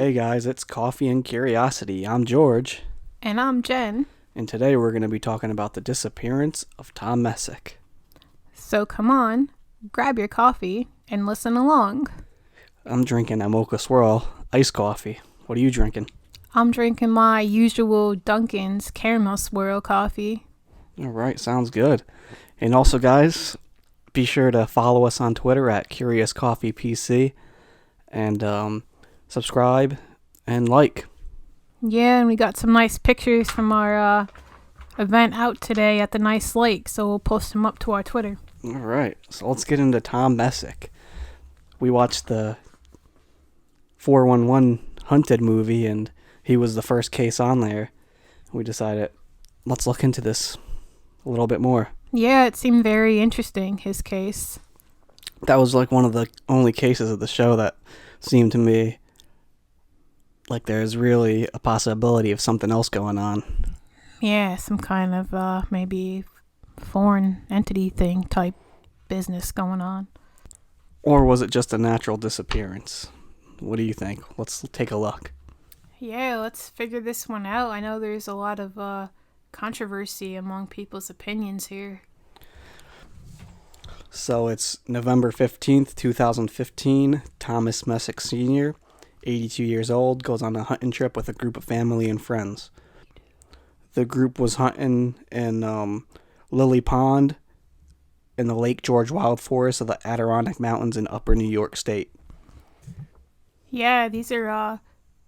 Hey guys, it's Coffee and Curiosity. I'm George, And I'm Jen. and today we're going to be talking about the disappearance of Tom Messick. So come on, grab your coffee and listen along. I'm drinking a mocha swirl iced coffee. What are you drinking? I'm drinking my usual Dunkin's caramel swirl coffee. All right, sounds good. And also, guys, be sure to follow us on Twitter at CuriousCoffeePC and subscribe and like. Yeah, and we got some nice pictures from our event out today at the nice lake, so we'll post them up to our Twitter. All right, so let's get into Tom Messick. We watched the 411 Hunted movie, and he was the first case on there. We decided, let's look into this a little bit more. Yeah, it seemed very interesting, his case. That was like one of the only cases of the show that seemed to me like there's really a possibility of something else going on. Yeah, some kind of maybe foreign entity thing type business going on. Or was it just a natural disappearance? What do you think? Let's take a look. Yeah, let's figure this one out. I know there's a lot of controversy among people's opinions here. So it's November 15th, 2015. Thomas Messick Sr., 82 years old, goes on a hunting trip with a group of family and friends. The group was hunting in Lily Pond in the Lake George Wild Forest of the Adirondack Mountains in upper New York State. Yeah, these are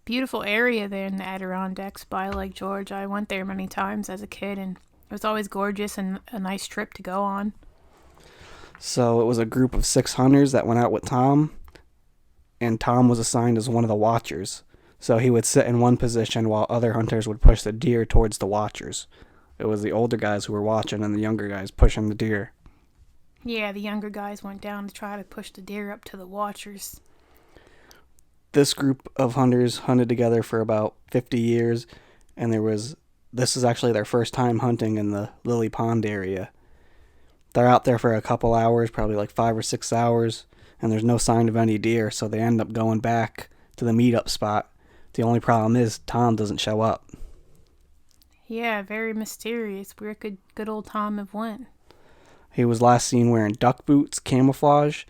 beautiful area there in the Adirondacks by Lake George. I went there many times as a kid, and it was always gorgeous and a nice trip to go on. So it was a group of 6 hunters that went out with Tom, and Tom was assigned as one of the watchers. So he would sit in one position while other hunters would push the deer towards the watchers. It was the older guys who were watching and the younger guys pushing the deer. Yeah, the younger guys went down to try to push the deer up to the watchers. This group of hunters hunted together for about 50 years, and this is actually their first time hunting in the Lily Pond area. They're out there for a couple hours, probably like 5 or 6 hours, and there's no sign of any deer, so they end up going back to the meetup spot. The only problem is Tom doesn't show up. Yeah, very mysterious. Where could good old Tom have went? He was last seen wearing duck boots, camouflage,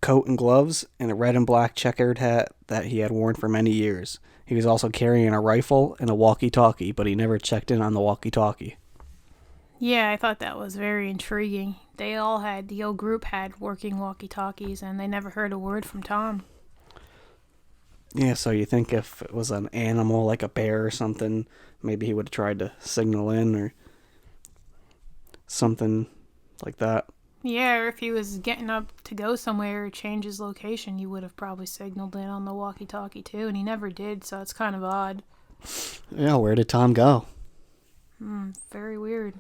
coat and gloves, and a red and black checkered hat that he had worn for many years. He was also carrying a rifle and a walkie-talkie, but he never checked in on the walkie-talkie. Yeah, I thought that was very intriguing. The old group had working walkie-talkies, and they never heard a word from Tom. Yeah, so you think if it was an animal like a bear or something, maybe he would have tried to signal in or something like that. Yeah, or if he was getting up to go somewhere or change his location, he would have probably signaled in on the walkie-talkie too, and he never did, so it's kind of odd. Yeah, where did Tom go? Very weird.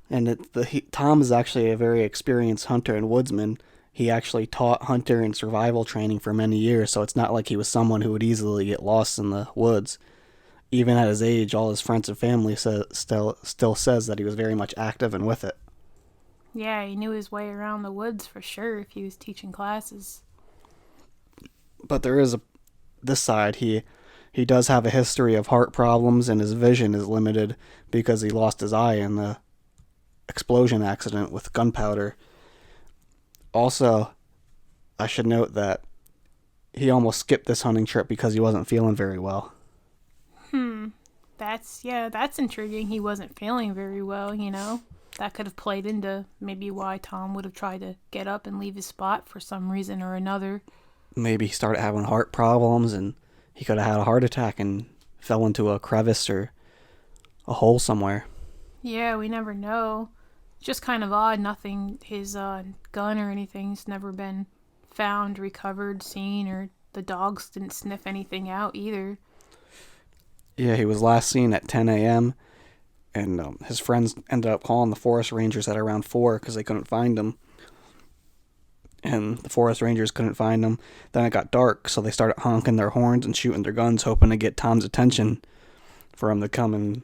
And Tom is actually a very experienced hunter and woodsman. He actually taught hunter and survival training for many years, so it's not like he was someone who would easily get lost in the woods. Even at his age, all his friends and family still says that he was very much active and with it. Yeah, he knew his way around the woods for sure if he was teaching classes. But there is this side. He does have a history of heart problems, and his vision is limited because he lost his eye in the explosion accident with gunpowder. Also, I should note that he almost skipped this hunting trip because he wasn't feeling very well. That's intriguing. He wasn't feeling very well, you know. That could have played into maybe why Tom would have tried to get up and leave his spot for some reason or another. Maybe he started having heart problems and he could have had a heart attack and fell into a crevice or a hole somewhere. Yeah, we never know. Just kind of odd. Nothing, his gun or anything's never been found, recovered, seen, or the dogs didn't sniff anything out either. Yeah, he was last seen at 10 a.m. and his friends ended up calling the forest rangers at around 4 because they couldn't find him. And the forest rangers couldn't find him. Then it got dark, so they started honking their horns and shooting their guns, hoping to get Tom's attention for him to come and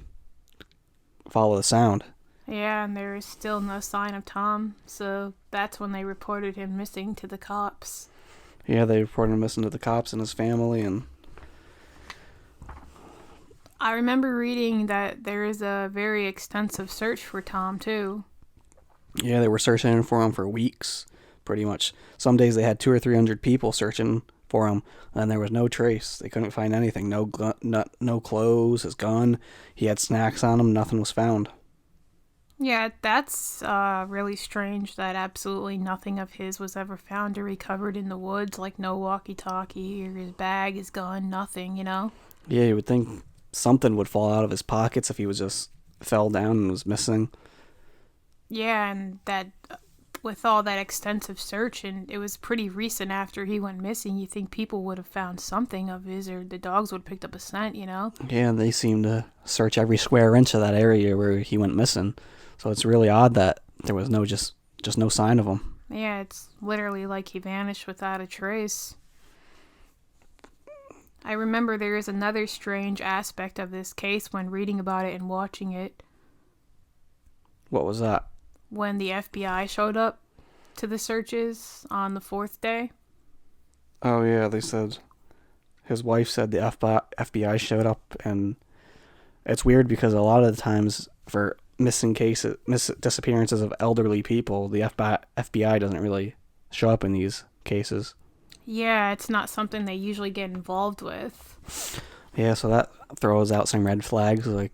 follow the sound. Yeah, and there is still no sign of Tom, so that's when they reported him missing to the cops. Yeah, they reported him missing to the cops and his family, and I remember reading that there is a very extensive search for Tom, too. Yeah, they were searching for him for weeks, pretty much. Some days they had 200 or 300 people searching for him, and there was no trace. They couldn't find anything. No clothes, his gun. He had snacks on him. Nothing was found. Yeah, that's really strange that absolutely nothing of his was ever found or recovered in the woods, like no walkie-talkie or his bag, his gun, nothing, you know? Yeah, you would think something would fall out of his pockets if he was just fell down and was missing. Yeah, and that with all that extensive search, and it was pretty recent after he went missing, you think people would have found something of his, or the dogs would have picked up a scent, you know? Yeah, they seemed to search every square inch of that area where he went missing. So it's really odd that there was just no sign of him. Yeah, it's literally like he vanished without a trace. I remember there is another strange aspect of this case when reading about it and watching it. What was that? When the FBI showed up to the searches on the fourth day. Oh yeah, they said his wife said the FBI showed up, and it's weird because a lot of the times for disappearances of elderly people, the FBI doesn't really show up in these cases. Yeah, it's not something they usually get involved with. Yeah, so that throws out some red flags. Like,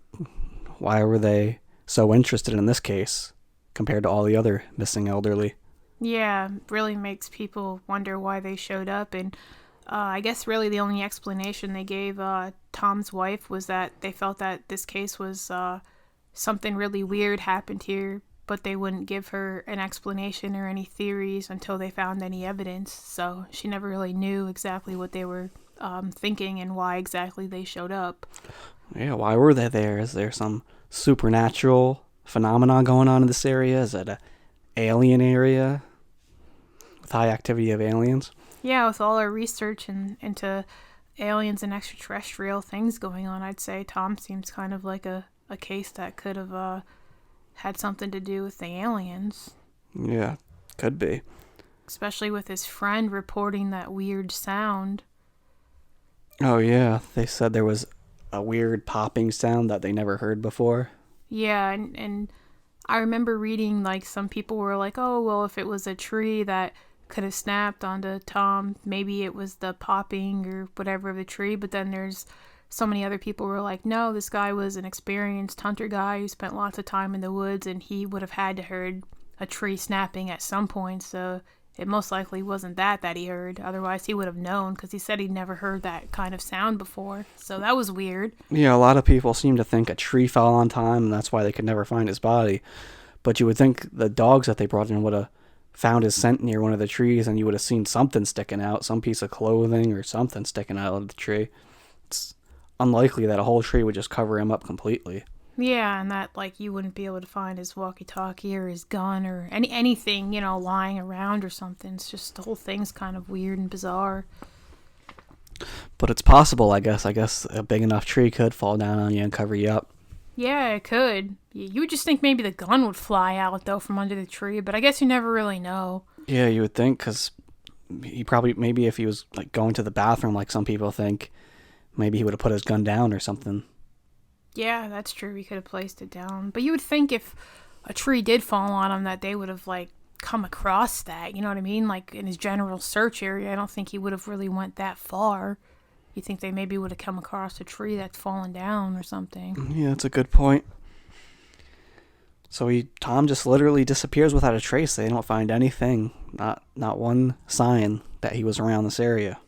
why were they so interested in this case compared to all the other missing elderly? Yeah, really makes people wonder why they showed up. And I guess really the only explanation they gave Tom's wife was that they felt that this case was something really weird happened here, but they wouldn't give her an explanation or any theories until they found any evidence. So she never really knew exactly what they were thinking and why exactly they showed up. Yeah, why were they there? Is there some supernatural phenomenon going on in this area? Is it an alien area with high activity of aliens? Yeah, with all our research into aliens and extraterrestrial things going on, I'd say Tom seems kind of like a case that could have had something to do with the aliens. Yeah, could be. Especially with his friend reporting that weird sound. Oh yeah, they said there was a weird popping sound that they never heard before. Yeah, and I remember reading, like, some people were like, oh, well, if it was a tree that could have snapped onto Tom, maybe it was the popping or whatever of the tree. But then there's so many other people who were like, no, this guy was an experienced hunter guy who spent lots of time in the woods, and he would have had to heard a tree snapping at some point, so it most likely wasn't that he heard. Otherwise, he would have known, because he said he'd never heard that kind of sound before. So that was weird. Yeah, a lot of people seem to think a tree fell on Tom, and that's why they could never find his body. But you would think the dogs that they brought in would have found his scent near one of the trees, and you would have seen something sticking out, some piece of clothing or something sticking out of the tree. It's unlikely that a whole tree would just cover him up completely. Yeah, and that, like, you wouldn't be able to find his walkie-talkie or his gun or anything, you know, lying around or something. It's just the whole thing's kind of weird and bizarre. But it's possible, I guess. I guess a big enough tree could fall down on you and cover you up. Yeah, it could. You would just think maybe the gun would fly out, though, from under the tree, but I guess you never really know. Yeah, you would think, because he probably, maybe if he was like going to the bathroom like some people think, maybe he would have put his gun down or something. Yeah, that's true. He could have placed it down. But you would think if a tree did fall on him that they would have, like, come across that. You know what I mean? Like, in his general search area, I don't think he would have really went that far. You think they maybe would have come across a tree that's fallen down or something. Yeah, that's a good point. So Tom just literally disappears without a trace. They don't find anything, not one sign that he was around this area.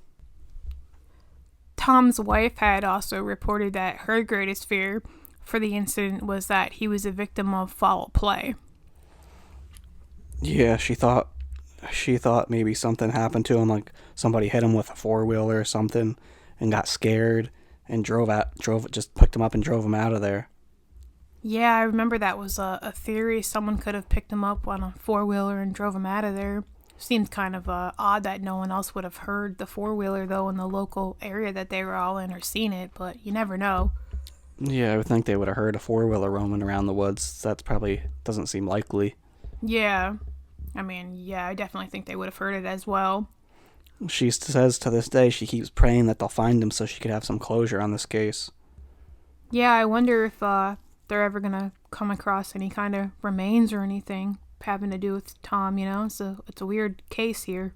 Tom's wife had also reported that her greatest fear for the incident was that he was a victim of foul play. Yeah, she thought maybe something happened to him, like somebody hit him with a four-wheeler or something and got scared and just picked him up and drove him out of there. Yeah, I remember that was a theory. Someone could have picked him up on a four-wheeler and drove him out of there. Seems kind of odd that no one else would have heard the four-wheeler, though, in the local area that they were all in or seen it, but you never know. Yeah, I would think they would have heard a four-wheeler roaming around the woods. That probably doesn't seem likely. Yeah. I mean, yeah, I definitely think they would have heard it as well. She says to this day she keeps praying that they'll find him so she could have some closure on this case. Yeah, I wonder if they're ever gonna come across any kind of remains or anything having to do with Tom. So it's a weird case here.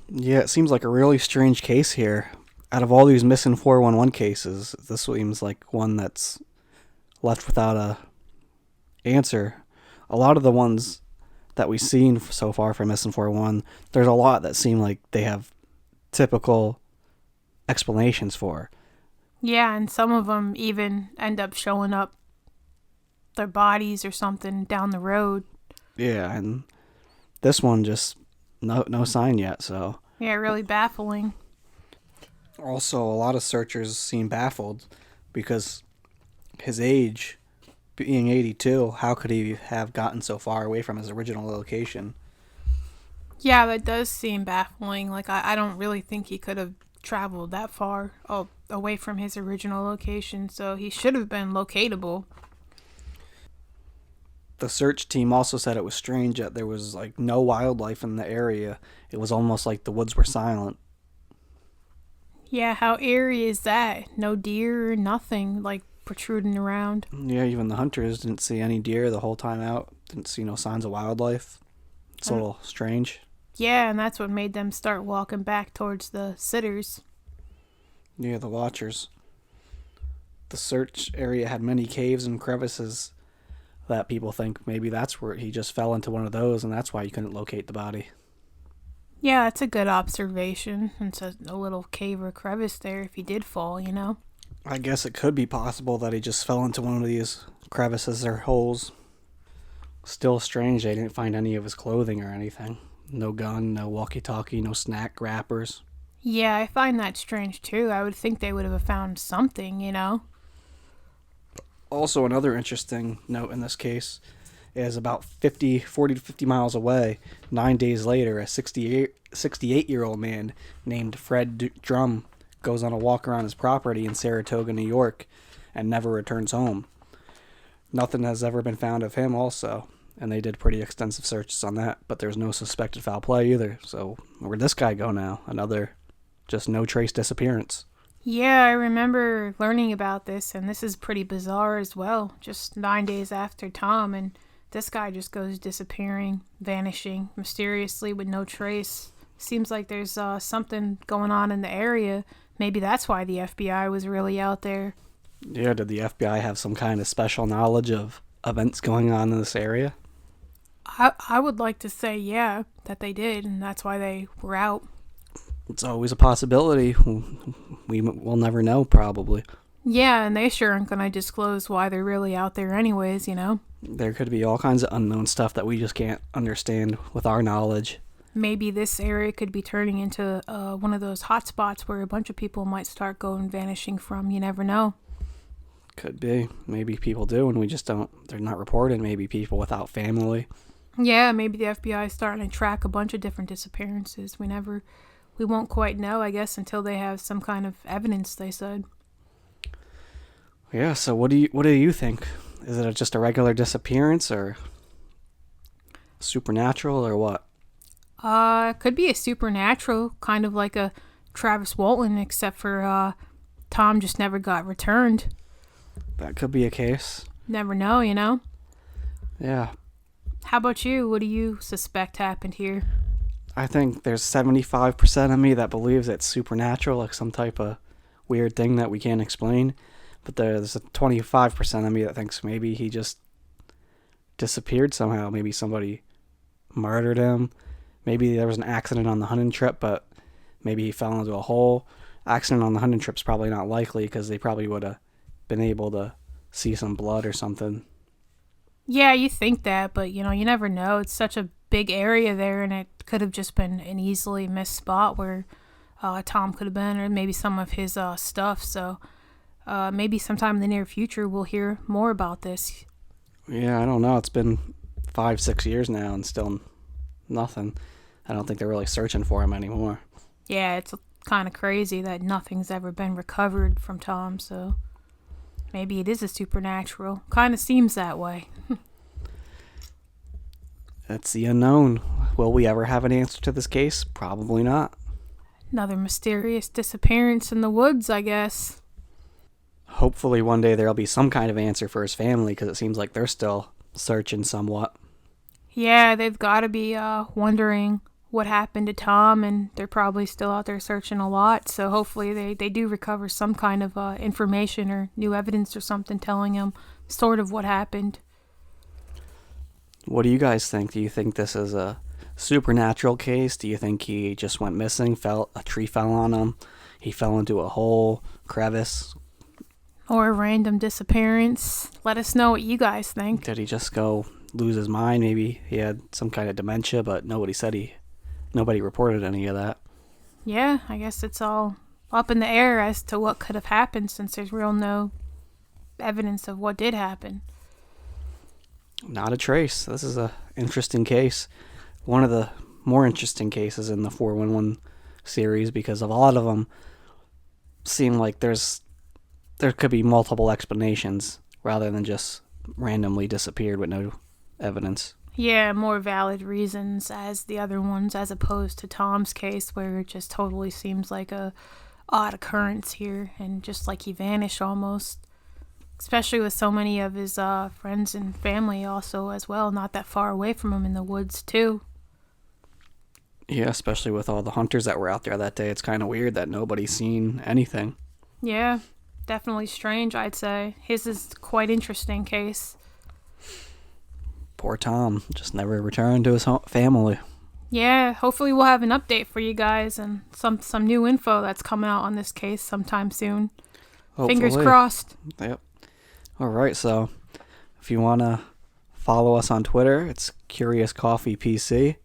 Yeah, it seems like a really strange case here. Out of all these missing 411 cases, this seems like one that's left without a answer. A lot of the ones that we've seen so far for missing 411, there's a lot that seem like they have typical explanations for. Yeah, and some of them even end up showing up their bodies or something down the road. Yeah, and this one just no sign yet. So Yeah, really baffling. also a lot of searchers seem baffled because his age being 82, how could he have gotten so far away from his original location? Yeah, that does seem baffling. Like, I don't really think he could have traveled that far away from his original location, so he should have been locatable. The search team also said it was strange that there was like no wildlife in the area. It was almost like the woods were silent. Yeah, how eerie is that? No deer or nothing, like, protruding around. Yeah, even the hunters didn't see any deer the whole time out. Didn't see no signs of wildlife. It's a little strange. Yeah, and that's what made them start walking back towards the sitters. Yeah, the watchers. The search area had many caves and crevices that people think maybe that's where he just fell into one of those and that's why you couldn't locate the body. Yeah, that's a good observation. It's a little cave or crevice there if he did fall. I guess it could be possible that he just fell into one of these crevices or holes. Still strange they didn't find any of his clothing or anything. No gun, no walkie-talkie, no snack wrappers. Yeah, I find that strange too. I would think they would have found something. Also, another interesting note in this case is about 40 to 50 miles away, 9 days later, a 68-year-old man named Fred Drum goes on a walk around his property in Saratoga, New York, and never returns home. Nothing has ever been found of him also, and they did pretty extensive searches on that, but there's no suspected foul play either. So where'd this guy go now? Another just no trace disappearance. Yeah, I remember learning about this, and this is pretty bizarre as well. Just 9 days after Tom, and this guy just goes disappearing, vanishing mysteriously with no trace. Seems like there's something going on in the area. Maybe that's why the FBI was really out there. Yeah, did the FBI have some kind of special knowledge of events going on in this area? I would like to say, yeah, that they did, and that's why they were out. It's always a possibility. We'll never know, probably. Yeah, and they sure aren't going to disclose why they're really out there anyways. There could be all kinds of unknown stuff that we just can't understand with our knowledge. Maybe this area could be turning into one of those hot spots where a bunch of people might start going vanishing from. You never know. Could be. Maybe people do, and we just don't. They're not reported. Maybe people without family. Yeah, maybe the FBI is starting to track a bunch of different disappearances. We won't quite know, I guess, until they have some kind of evidence, they said. Yeah, so what do you think? Is it just a regular disappearance or supernatural or what? Could be a supernatural, kind of like a Travis Walton, except for Tom just never got returned. That could be a case. Never know. Yeah. How about you? What do you suspect happened here? I think there's 75% of me that believes it's supernatural, like some type of weird thing that we can't explain. But there's a 25% of me that thinks maybe he just disappeared somehow. Maybe somebody murdered him. Maybe there was an accident on the hunting trip, but maybe he fell into a hole. Accident on the hunting trip's probably not likely because they probably would have been able to see some blood or something. Yeah, you think that, but you never know. It's such a big area there, and it could have just been an easily missed spot where Tom could have been, or maybe some of his stuff. So maybe sometime in the near future we'll hear more about this. Yeah, I don't know. It's been 5-6 years now and still nothing. I don't think they're really searching for him anymore. Yeah, it's kind of crazy that nothing's ever been recovered from Tom, so maybe it is a supernatural. Kind of seems that way. That's the unknown. Will we ever have an answer to this case? Probably not. Another mysterious disappearance in the woods, I guess. Hopefully one day there'll be some kind of answer for his family, because it seems like they're still searching somewhat. Yeah, they've got to be wondering what happened to Tom, and they're probably still out there searching a lot. So hopefully they do recover some kind of information or new evidence or something telling them sort of what happened. What do you guys think? Do you think this is a supernatural case? Do you think he just went missing, a tree fell on him, he fell into a hole, crevice? Or a random disappearance? Let us know what you guys think. Did he just go lose his mind? Maybe he had some kind of dementia, but nobody reported any of that. Yeah, I guess it's all up in the air as to what could have happened, since there's no evidence of what did happen. Not a trace. This is a interesting case. One of the more interesting cases in the 411 series, because a lot of them seem like there could be multiple explanations rather than just randomly disappeared with no evidence. Yeah, more valid reasons as the other ones, as opposed to Tom's case, where it just totally seems like a odd occurrence here, and just like he vanished almost. Especially with so many of his friends and family also as well, not that far away from him in the woods too. Yeah, especially with all the hunters that were out there that day. It's kind of weird that nobody's seen anything. Yeah, definitely strange, I'd say. His is quite interesting case. Poor Tom, just never returned to his family. Yeah, hopefully we'll have an update for you guys and some new info that's coming out on this case sometime soon. Hopefully. Fingers crossed. Yep. All right, so if you want to follow us on Twitter, it's Curious Coffee PC.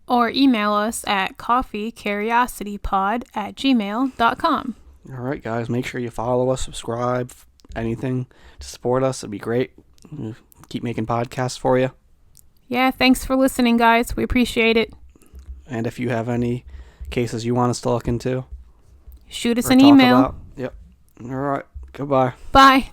Or email us at coffeecuriositypod@gmail.com. All right, guys, make sure you follow us, subscribe, anything to support us. It'd be great. We'll keep making podcasts for you. Yeah, thanks for listening, guys. We appreciate it. And if you have any cases you want us to look into, shoot us an email. Yep. All right. Goodbye. Bye.